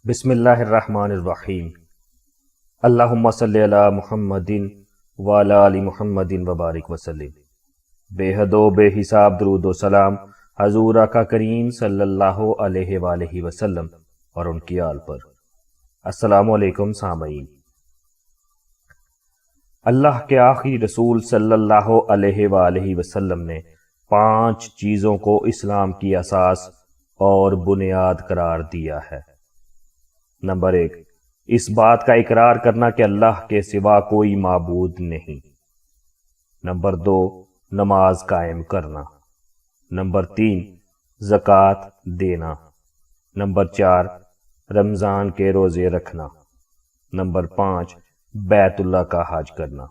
بسم اللہ الرحمن الرحیم۔ اللہم صلی علی محمد وعلی آل محمد وبارک وسلم۔ بے حد و بے حساب درود و سلام حضور آقا کریم صلی اللہ علیہ وآلہ وسلم اور ان کی آل پر۔ السلام علیکم سامعین۔ اللہ کے آخری رسول صلی اللہ علیہ وآلہ وسلم نے 5 چیزوں کو اسلام کی اساس اور بنیاد قرار دیا ہے۔ نمبر 1، اس بات کا اقرار کرنا کہ اللہ کے سوا کوئی معبود نہیں۔ نمبر 2، نماز قائم کرنا۔ نمبر 3، زکوٰۃ دینا۔ نمبر 4، رمضان کے روزے رکھنا۔ نمبر 5، بیت اللہ کا حج کرنا۔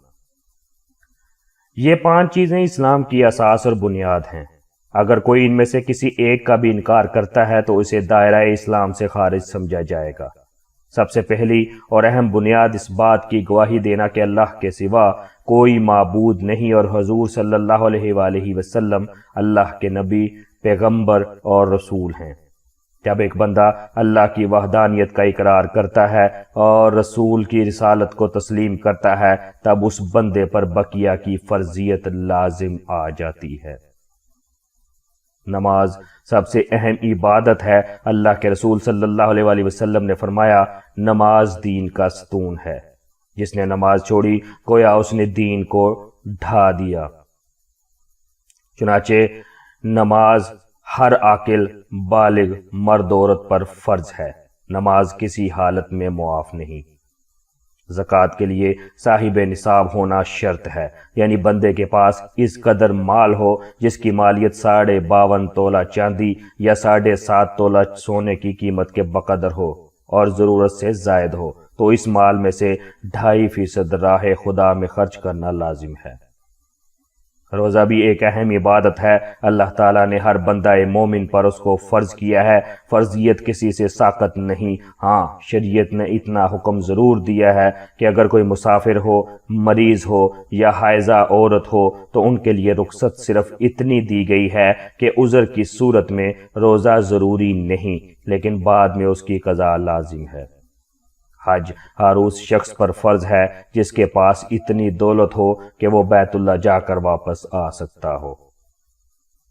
یہ 5 چیزیں اسلام کی اساس اور بنیاد ہیں۔ اگر کوئی ان میں سے کسی ایک کا بھی انکار کرتا ہے تو اسے دائرہ اسلام سے خارج سمجھا جائے گا۔ سب سے پہلی اور اہم بنیاد اس بات کی گواہی دینا کہ اللہ کے سوا کوئی معبود نہیں اور حضور صلی اللہ علیہ وآلہ وسلم اللہ کے نبی، پیغمبر اور رسول ہیں۔ جب ایک بندہ اللہ کی وحدانیت کا اقرار کرتا ہے اور رسول کی رسالت کو تسلیم کرتا ہے تب اس بندے پر بقیہ کی فرضیت لازم آ جاتی ہے۔ نماز سب سے اہم عبادت ہے۔ اللہ کے رسول صلی اللہ علیہ وآلہ وسلم نے فرمایا، نماز دین کا ستون ہے۔ جس نے نماز چھوڑی گویا اس نے دین کو ڈھا دیا۔ چنانچہ نماز ہر عاقل بالغ مرد عورت پر فرض ہے۔ نماز کسی حالت میں معاف نہیں۔ زکوٰۃ کے لیے صاحب نصاب ہونا شرط ہے، یعنی بندے کے پاس اس قدر مال ہو جس کی مالیت 52.5 تولہ چاندی یا 7.5 تولہ سونے کی قیمت کے بقدر ہو اور ضرورت سے زائد ہو تو اس مال میں سے 2.5% راہ خدا میں خرچ کرنا لازم ہے۔ روزہ بھی ایک اہم عبادت ہے۔ اللہ تعالیٰ نے ہر بندہ مومن پر اس کو فرض کیا ہے۔ فرضیت کسی سے ساقط نہیں۔ ہاں، شریعت نے اتنا حکم ضرور دیا ہے کہ اگر کوئی مسافر ہو، مریض ہو یا حائضہ عورت ہو تو ان کے لیے رخصت صرف اتنی دی گئی ہے کہ عذر کی صورت میں روزہ ضروری نہیں، لیکن بعد میں اس کی قضا لازم ہے۔ حج ہر اس شخص پر فرض ہے جس کے پاس اتنی دولت ہو کہ وہ بیت اللہ جا کر واپس آ سکتا ہو۔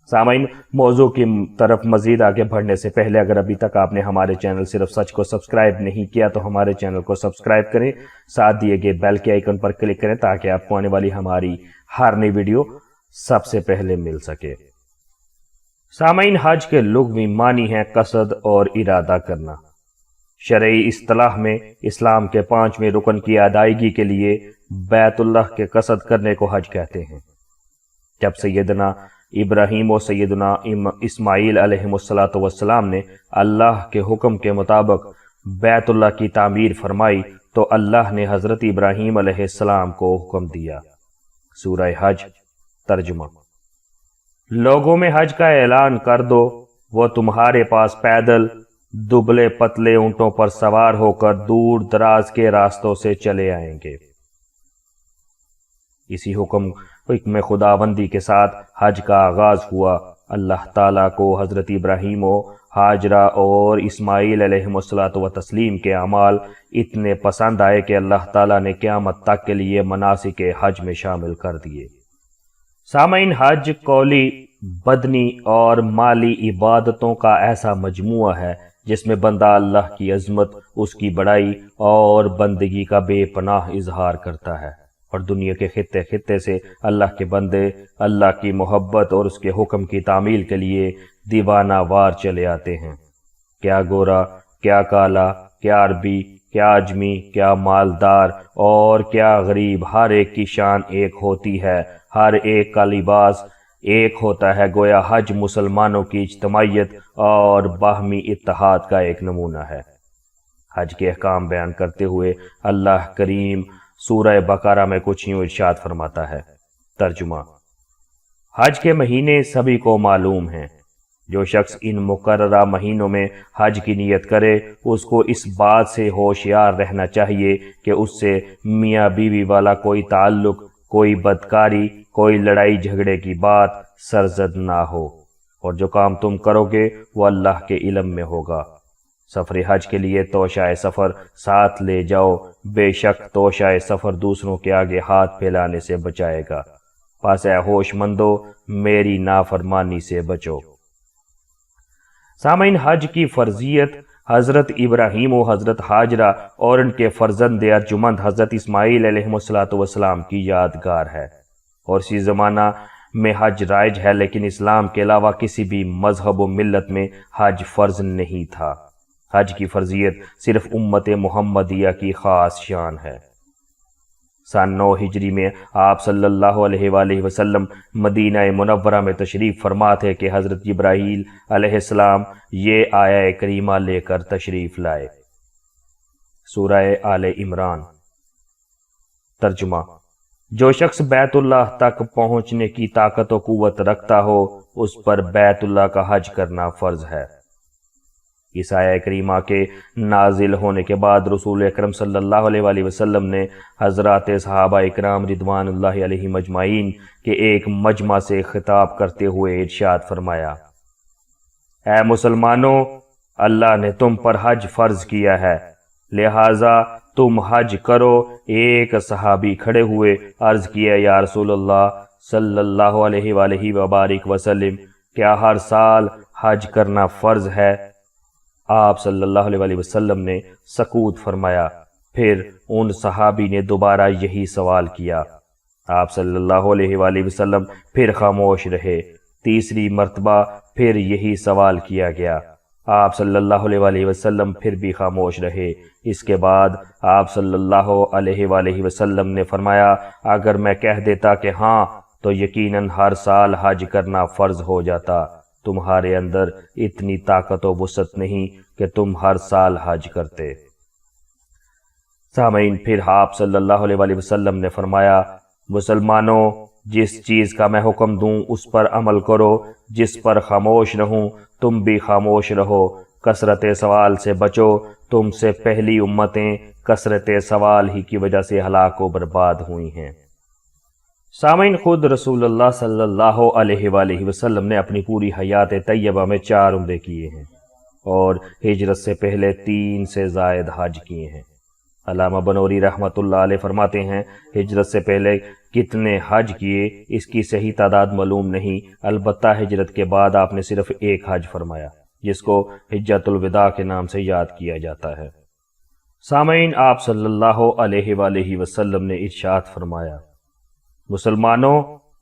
سامعین، موضوع کی طرف مزید آگے بڑھنے سے پہلے اگر ابھی تک آپ نے ہمارے چینل صرف سچ کو سبسکرائب نہیں کیا تو ہمارے چینل کو سبسکرائب کریں، ساتھ دیے گئے بیل کے آئیکن پر کلک کریں تاکہ آپ کو آنے والی ہماری ہر نئی ویڈیو سب سے پہلے مل سکے۔ سامعین، حج کے لغوی معنی ہیں قصد اور ارادہ کرنا۔ شرعی اصطلاح میں اسلام کے 5ویں رکن کی ادائیگی کے لیے بیت اللہ کے قصد کرنے کو حج کہتے ہیں۔ جب سیدنا ابراہیم و سیدنا اسماعیل علیہ السلام نے اللہ کے حکم کے مطابق بیت اللہ کی تعمیر فرمائی تو اللہ نے حضرت ابراہیم علیہ السلام کو حکم دیا۔ سورہ حج ترجمہ: لوگوں میں حج کا اعلان کر دو، وہ تمہارے پاس پیدل دبلے پتلے اونٹوں پر سوار ہو کر دور دراز کے راستوں سے چلے آئیں گے۔ اسی حکم خداوندی کے ساتھ حج کا آغاز ہوا۔ اللہ تعالیٰ کو حضرت ابراہیم و ہاجرہ اور اسماعیل علیہ السلام کے اعمال اتنے پسند آئے کہ اللہ تعالیٰ نے قیامت تک کے لیے مناسک حج میں شامل کر دیے۔ سامعین، حج قولی، بدنی اور مالی عبادتوں کا ایسا مجموعہ ہے جس میں بندہ اللہ کی عظمت، اس کی بڑائی اور بندگی کا بے پناہ اظہار کرتا ہے، اور دنیا کے خطے خطے سے اللہ کے بندے اللہ کی محبت اور اس کے حکم کی تعمیل کے لیے دیوانہ وار چلے آتے ہیں۔ کیا گورا، کیا کالا، کیا عربی، کیا اجمی، کیا مالدار اور کیا غریب، ہر ایک کی شان ایک ہوتی ہے، ہر ایک کا لباس ایک ہوتا ہے۔ گویا حج مسلمانوں کی اجتماعیت اور باہمی اتحاد کا ایک نمونہ ہے۔ حج کے احکام بیان کرتے ہوئے اللہ کریم سورہ بقرہ میں کچھ یوں ارشاد فرماتا ہے۔ ترجمہ: حج کے مہینے سبھی کو معلوم ہیں۔ جو شخص ان مقررہ مہینوں میں حج کی نیت کرے اس کو اس بات سے ہوشیار رہنا چاہیے کہ اس سے میاں بیوی والا کوئی تعلق، کوئی بدکاری، کوئی لڑائی جھگڑے کی بات سرزد نہ ہو، اور جو کام تم کرو گے وہ اللہ کے علم میں ہوگا۔ سفر حج کے لیے توشہ سفر ساتھ لے جاؤ، بے شک توشہ سفر دوسروں کے آگے ہاتھ پھیلانے سے بچائے گا، پس اے ہوش مندو میری نافرمانی سے بچو۔ سامعین، حج کی فرضیت حضرت ابراہیم و حضرت حاجرہ اور ان کے فرزند ارجمند حضرت اسماعیل علیہ السلام کی یادگار ہے، اور اسی زمانہ میں حج رائج ہے، لیکن اسلام کے علاوہ کسی بھی مذہب و ملت میں حج فرض نہیں تھا۔ حج کی فرضیت صرف امت محمدیہ کی خاص شان ہے۔ سن 9 ہجری میں آپ صلی اللہ علیہ وآلہ وسلم مدینہ منورہ میں تشریف فرما تھے کہ حضرت جبرائیل علیہ السلام یہ آیہ کریمہ لے کر تشریف لائے۔ سورہ آل عمران۔ ترجمہ: جو شخص بیت اللہ تک پہنچنے کی طاقت و قوت رکھتا ہو اس پر بیت اللہ کا حج کرنا فرض ہے۔ اس آیہ کریمہ کے نازل ہونے کے بعد رسول اکرم صلی اللہ علیہ وآلہ وسلم نے حضرات صحابہ اکرام رضوان اللہ علیہم اجمعین کے ایک مجمع سے خطاب کرتے ہوئے ارشاد فرمایا: اے مسلمانوں، اللہ نے تم پر حج فرض کیا ہے، لہٰذا تم حج کرو۔ ایک صحابی کھڑے ہوئے، عرض کیا: یا رسول اللہ صلی اللہ علیہ وآلہ وبارک وسلم، کیا ہر سال حج کرنا فرض ہے؟ آپ صلی اللہ علیہ وآلہ وسلم نے سکوت فرمایا۔ پھر ان صحابی نے دوبارہ یہی سوال کیا۔ آپ صلی اللہ علیہ وآلہ وسلم پھر خاموش رہے۔ تیسری مرتبہ پھر یہی سوال کیا گیا۔ آپ صلی اللہ علیہ وآلہ وسلم پھر بھی خاموش رہے۔ اس کے بعد آپ صلی اللہ علیہ وآلہ وسلم نے فرمایا: اگر میں کہہ دیتا کہ ہاں تو یقیناً ہر سال حج کرنا فرض ہو جاتا۔ تمہارے اندر اتنی طاقت و وسعت نہیں کہ تم ہر سال حج کرتے۔ سامعین، پھر آپ صلی اللہ علیہ وآلہ وسلم نے فرمایا: مسلمانوں، جس چیز کا میں حکم دوں اس پر عمل کرو، جس پر خاموش رہوں تم بھی خاموش رہو، کثرت سوال سے بچو، تم سے پہلی امتیں کثرت سوال ہی کی وجہ سے ہلاک و برباد ہوئی ہیں۔ سامعین، خود رسول اللہ صلی اللہ علیہ وآلہ وسلم نے اپنی پوری حیات طیبہ میں 4 عمرے کیے ہیں اور ہجرت سے پہلے 3 سے زائد حج کیے ہیں۔ علامہ بنوری رحمۃ اللہ علیہ فرماتے ہیں: ہجرت سے پہلے کتنے حج کیے اس کی صحیح تعداد معلوم نہیں، البتہ ہجرت کے بعد آپ نے صرف 1 حج فرمایا، جس کو حجۃ الوداع کے نام سے یاد کیا جاتا ہے۔ سامعین، آپ صلی اللہ علیہ وآلہ وسلم نے ارشاد فرمایا: مسلمانوں،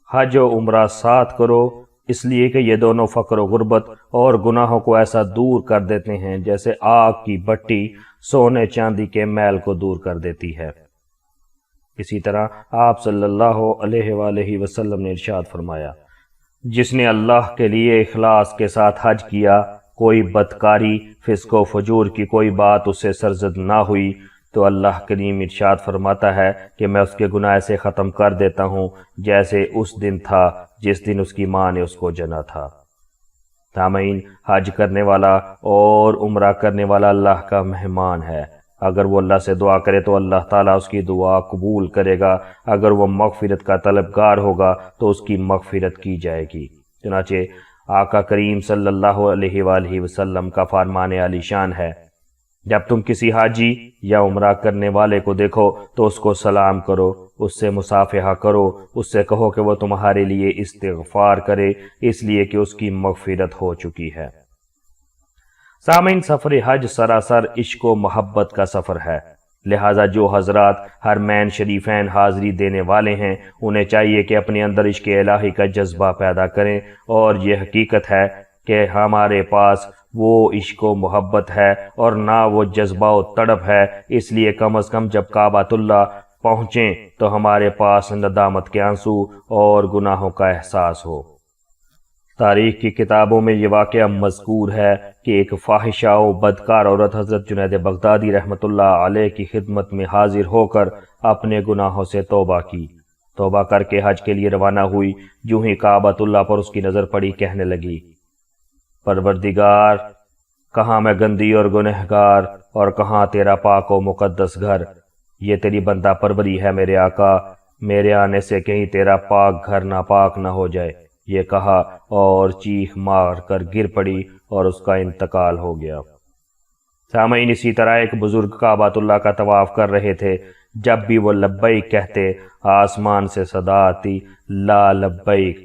حج و عمرہ ساتھ کرو، اس لیے کہ یہ دونوں فقر و غربت اور گناہوں کو ایسا دور کر دیتے ہیں جیسے آگ کی بٹی سونے چاندی کے میل کو دور کر دیتی ہے۔ اسی طرح آپ صلی اللہ علیہ وآلہ وسلم نے ارشاد فرمایا: جس نے اللہ کے لیے اخلاص کے ساتھ حج کیا، کوئی بدکاری، فسق و فجور کی کوئی بات اس سے سرزد نہ ہوئی، تو اللہ کریم ارشاد فرماتا ہے کہ میں اس کے گناہ سے ختم کر دیتا ہوں جیسے اس دن تھا جس دن اس کی ماں نے اس کو جنا تھا۔ سامعین، حج کرنے والا اور عمرہ کرنے والا اللہ کا مہمان ہے۔ اگر وہ اللہ سے دعا کرے تو اللہ تعالیٰ اس کی دعا قبول کرے گا، اگر وہ مغفرت کا طلبگار ہوگا تو اس کی مغفرت کی جائے گی۔ چنانچہ آقا کریم صلی اللہ علیہ وآلہ وسلم کا فرمان عالی شان ہے: جب تم کسی حاجی یا عمرہ کرنے والے کو دیکھو تو اس کو سلام کرو، اس سے مصافحہ کرو، اس سے کہو کہ وہ تمہارے لیے استغفار کرے، اس لیے کہ اس کی مغفرت ہو چکی ہے۔ سامعین، سفر حج سراسر عشق و محبت کا سفر ہے، لہٰذا جو حضرات حرمین شریفین حاضری دینے والے ہیں انہیں چاہیے کہ اپنے اندر عشق الہی کا جذبہ پیدا کریں، اور یہ حقیقت ہے کہ ہمارے پاس وہ عشق و محبت ہے اور نہ وہ جذبہ و تڑپ ہے، اس لیے کم از کم جب کعبۃ اللہ پہنچیں تو ہمارے پاس ندامت کے آنسو اور گناہوں کا احساس ہو۔ تاریخ کی کتابوں میں یہ واقعہ مذکور ہے کہ ایک فاحشہ و بدکار عورت حضرت جنید بغدادی رحمۃ اللہ علیہ کی خدمت میں حاضر ہو کر اپنے گناہوں سے توبہ کی، توبہ کر کے حج کے لیے روانہ ہوئی۔ یوں ہی کعبۃ اللہ پر اس کی نظر پڑی، کہنے لگی: پروردگار، کہاں میں گندی اور گنہگار، اور کہاں تیرا پاک و مقدس گھر، یہ تیری بندہ پروری ہے میرے آقا، میرے آنے سے کہیں تیرا پاک گھر ناپاک نہ ہو جائے۔ یہ کہا اور چیخ مار کر گر پڑی اور اس کا انتقال ہو گیا۔ سامعین، اسی طرح ایک بزرگ کعبۃ اللہ کا طواف کر رہے تھے۔ جب بھی وہ لبیک کہتے، آسمان سے صدا آتی، لا لبیک،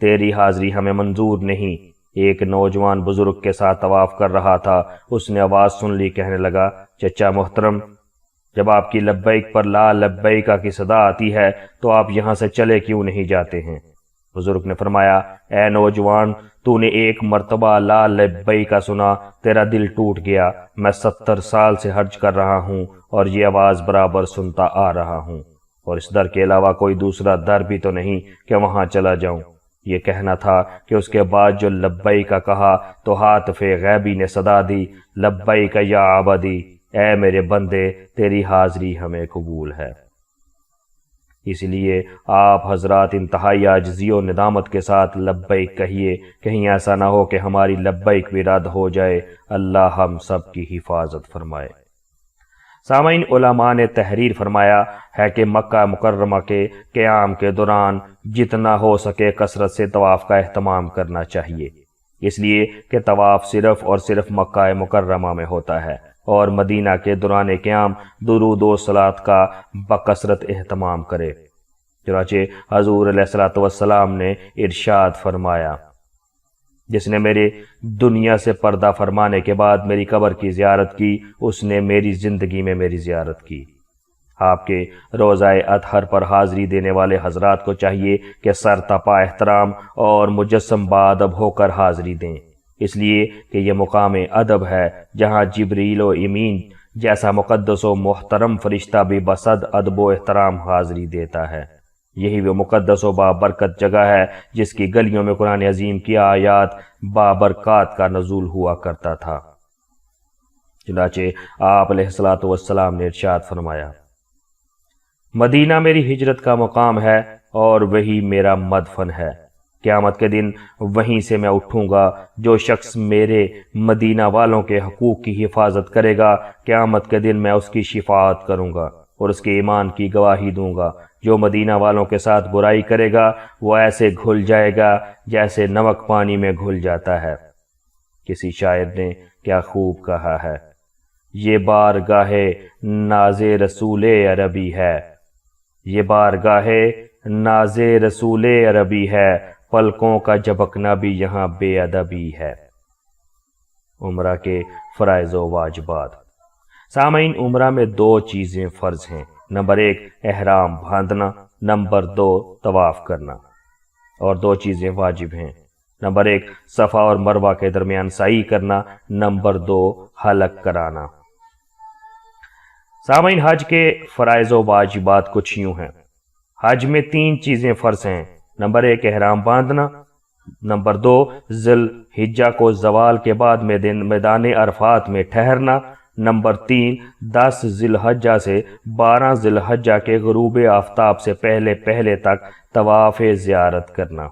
تیری حاضری ہمیں منظور نہیں۔ ایک نوجوان بزرگ کے ساتھ طواف کر رہا تھا، اس نے آواز سن لی، کہنے لگا، چچا محترم، جب آپ کی لبیک پر لا لبیکہ کی صدا آتی ہے تو آپ یہاں سے چلے کیوں نہیں جاتے ہیں؟ بزرگ نے فرمایا، اے نوجوان، تو نے ایک مرتبہ لا لبیکہ سنا، تیرا دل ٹوٹ گیا۔ میں 70 سال سے حج کر رہا ہوں اور یہ آواز برابر سنتا آ رہا ہوں، اور اس در کے علاوہ کوئی دوسرا در بھی تو نہیں کہ وہاں چلا جاؤں۔ یہ کہنا تھا کہ اس کے بعد جو لبیکہ کہا تو ہاتف غیبی نے صدا دی، لبیک یا عبدی، اے میرے بندے، تیری حاضری ہمیں قبول ہے۔ اس لیے آپ حضرات انتہائی عاجزی و ندامت کے ساتھ لبیک کہیے، کہیں ایسا نہ ہو کہ ہماری لبیک بھی رد ہو جائے۔ اللہ ہم سب کی حفاظت فرمائے۔ سامعین، علماء نے تحریر فرمایا ہے کہ مکہ مکرمہ کے قیام کے دوران جتنا ہو سکے کثرت سے طواف کا اہتمام کرنا چاہیے، اس لیے کہ طواف صرف اور صرف مکہ مکرمہ میں ہوتا ہے، اور مدینہ کے دوران قیام درود و صلات کا بکثرت اہتمام کرے۔ چنانچہ حضور علیہ الصلوۃ والسلام نے ارشاد فرمایا، جس نے میرے دنیا سے پردہ فرمانے کے بعد میری قبر کی زیارت کی، اس نے میری زندگی میں میری زیارت کی۔ آپ کے روضہ اطہر پر حاضری دینے والے حضرات کو چاہیے کہ سر تپا احترام اور مجسم بادب ہو کر حاضری دیں، اس لیے کہ یہ مقام ادب ہے جہاں جبریل و امین جیسا مقدس و محترم فرشتہ بھی بصد ادب و احترام حاضری دیتا ہے۔ یہی وہ مقدس و بابرکت جگہ ہے جس کی گلیوں میں قرآن عظیم کی آیات بابرکات کا نزول ہوا کرتا تھا۔ چنانچہ آپ علیہ الصلوۃ والسلام نے ارشاد فرمایا، مدینہ میری ہجرت کا مقام ہے اور وہی میرا مدفن ہے۔ قیامت کے دن وہیں سے میں اٹھوں گا۔ جو شخص میرے مدینہ والوں کے حقوق کی حفاظت کرے گا، قیامت کے دن میں اس کی شفاعت کروں گا اور اس کے ایمان کی گواہی دوں گا۔ جو مدینہ والوں کے ساتھ برائی کرے گا وہ ایسے گھل جائے گا جیسے نمک پانی میں گھل جاتا ہے۔ کسی شاعر نے کیا خوب کہا ہے، یہ بارگاہ ناز رسول عربی ہے، یہ بارگاہ ناز رسول عربی ہے، پلکوں کا جھپکنا بھی یہاں بے ادبی ہے۔ عمرہ کے فرائض و واجبات۔ سامعین، عمرہ میں 2 چیزیں فرض ہیں، نمبر 1 احرام باندھنا، نمبر 2 طواف کرنا، اور 2 چیزیں واجب ہیں، نمبر 1 صفا اور مروہ کے درمیان سعی کرنا، نمبر 2 حلق کرانا۔ سامعین، حج کے فرائض و واجبات کچھ یوں ہیں۔ حج میں 3 چیزیں فرض ہیں، نمبر 1 احرام باندھنا، نمبر 2 ذی الحجہ کو زوال کے بعد میدان عرفات میں ٹھہرنا، نمبر 3 10 ذی الحجہ سے 12 ذی الحجہ کے غروب آفتاب سے پہلے تک طواف زیارت کرنا۔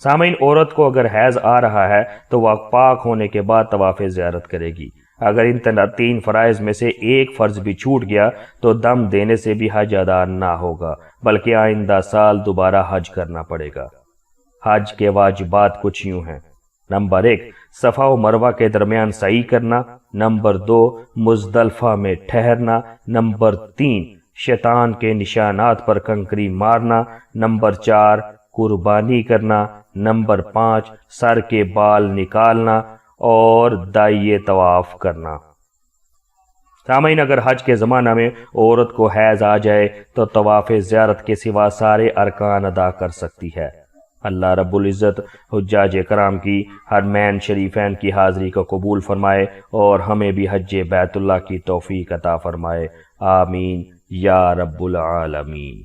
سامعین، عورت کو اگر حیض آ رہا ہے تو وہ پاک ہونے کے بعد طواف زیارت کرے گی۔ اگر ان 3 فرائض میں سے ایک فرض بھی چھوٹ گیا تو دم دینے سے بھی حج ادا نہ ہوگا، بلکہ آئندہ سال دوبارہ حج کرنا پڑے گا۔ حج کے واجبات کچھ یوں ہیں، نمبر 1 صفا و مروہ کے درمیان سعی کرنا، نمبر 2 مزدلفہ میں ٹھہرنا، نمبر 3 شیطان کے نشانات پر کنکری مارنا، نمبر 4 قربانی کرنا، نمبر 5 سر کے بال نکالنا اور دائیں طواف کرنا۔ سامعین، اگر حج کے زمانہ میں عورت کو حیض آ جائے تو طواف زیارت کے سوا سارے ارکان ادا کر سکتی ہے۔ اللہ رب العزت حجاج کرام کی حرمین شریفین کی حاضری کو قبول فرمائے اور ہمیں بھی حج بیت اللہ کی توفیق عطا فرمائے، آمین یا رب العالمین۔